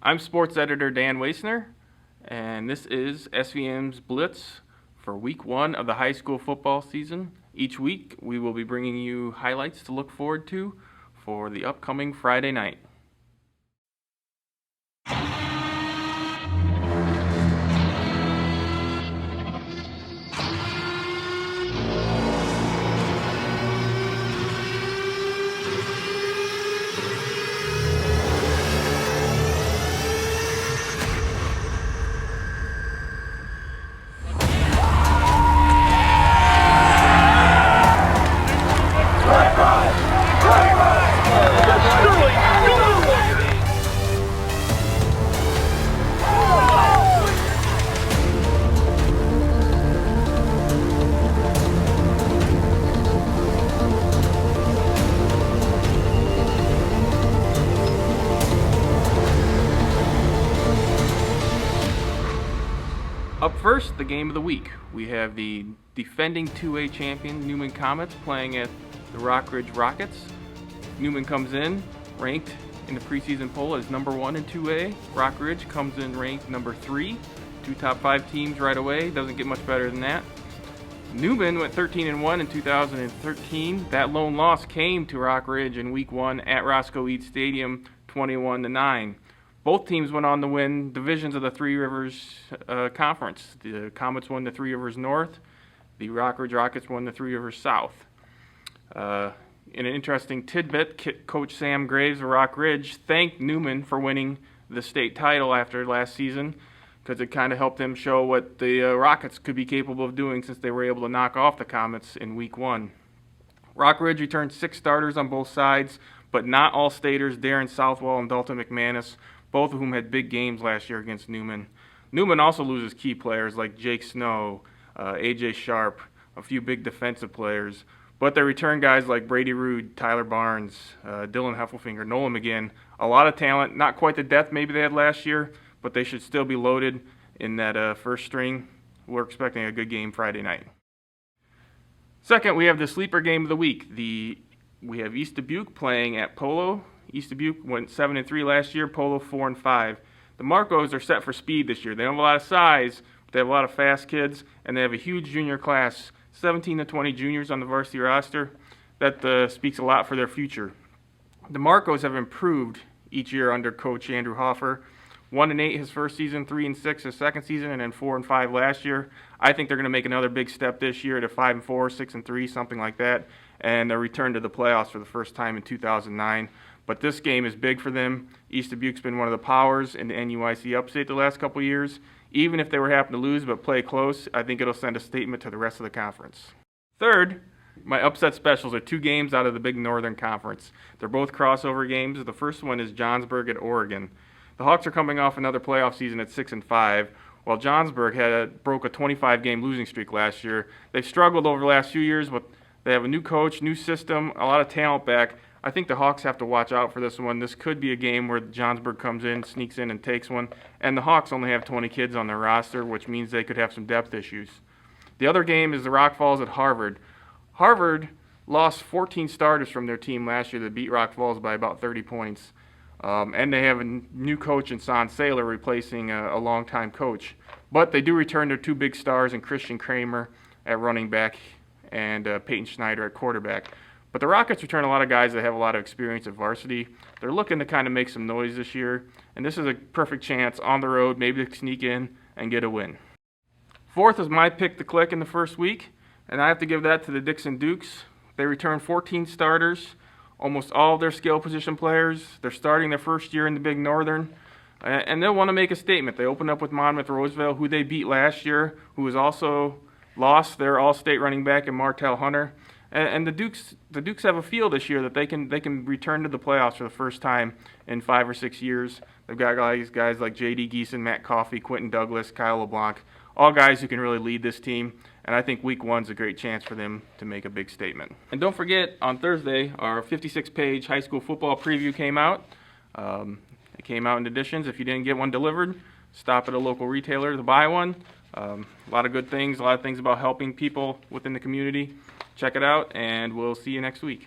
I'm sports editor Dan Woessner, and this is SVM's Blitz for week 1 of the high school football season. Each week, we will be bringing you highlights to look forward to for the upcoming Friday night. Up first, the game of the week. We have the defending 2A champion Newman Comets playing at the Rockridge Rockets. Newman comes in ranked in the preseason poll as number 1 in 2A. Rockridge comes in ranked number 3. 2 top 5 teams right away. Doesn't get much better than that. Newman went 13-1 in 2013. That lone loss came to Rockridge in week 1 at Roscoe Eads Stadium, 21-9. Both teams went on to win divisions of the Three Rivers Conference. The Comets won the Three Rivers North. The Rockridge Rockets won the Three Rivers South. In an interesting tidbit, Coach Sam Graves of Rockridge thanked Newman for winning the state title after last season because it kind of helped him show what the Rockets could be capable of doing since they were able to knock off the Comets in week 1. Rockridge returned 6 starters on both sides, but not all staters. Darren Southwell and Dalton McManus, both of whom had big games last year against Newman. Newman also loses key players like Jake Snow, A.J. Sharp, a few big defensive players. But they return guys like Brady Rude, Tyler Barnes, Dylan Heffelfinger, Nolan McGinn. A lot of talent, not quite the depth maybe they had last year, but they should still be loaded in that first string. We're expecting a good game Friday night. Second, we have the sleeper game of the week. We have East Dubuque playing at Polo. East Dubuque went 7-3 last year, Polo 4-5. The Marcos are set for speed this year. They don't have a lot of size, but they have a lot of fast kids, and they have a huge junior class, 17 to 20 juniors on the varsity roster. That speaks a lot for their future. The Marcos have improved each year under Coach Andrew Hoffer. 1-8 his first season, 3-6 his second season, and then 4-5 last year. I think they're going to make another big step this year to 5-4, 6-3, something like that, and a return to the playoffs for the first time in 2009. But this game is big for them. East Dubuque's been one of the powers in the NUIC upstate the last couple years. Even if they were happen to lose but play close, I think it'll send a statement to the rest of the conference. Third, my upset specials are 2 games out of the Big Northern Conference. They're both crossover games. The first one is Johnsburg at Oregon. The Hawks are coming off another playoff season at 6-5, while Johnsburg broke a 25-game losing streak last year. They've struggled over the last few years, but they have a new coach, new system, a lot of talent back. I think the Hawks have to watch out for this one. This could be a game where Johnsburg comes in, sneaks in, and takes one. And the Hawks only have 20 kids on their roster, which means they could have some depth issues. The other game is the Rock Falls at Harvard. Harvard lost 14 starters from their team last year that beat Rock Falls by about 30 points. And they have a new coach in Son Saylor replacing a longtime coach. But they do return their 2 big stars in Christian Kramer at running back and Peyton Schneider at quarterback. But the Rockets return a lot of guys that have a lot of experience at varsity. They're looking to kind of make some noise this year, and this is a perfect chance on the road maybe to sneak in and get a win. Fourth is my pick to click in the first week, and I have to give that to the Dixon Dukes. They return 14 starters, almost all of their skill position players. They're starting their first year in the Big Northern, and they'll want to make a statement. They open up with Monmouth Roseville, who they beat last year, who has also lost their all-state running back in Martell Hunter. And the Dukes have a feel this year that they can return to the playoffs for the first time in 5 or 6 years. They've got guys like J.D. Geeson, Matt Coffey, Quentin Douglas, Kyle LeBlanc, all guys who can really lead this team. And I think week 1's a great chance for them to make a big statement. And don't forget, on Thursday, our 56-page high school football preview came out. It came out in editions. If you didn't get one delivered, stop at a local retailer to buy one. A lot of good things, a lot of things about helping people within the community. Check it out, and we'll see you next week.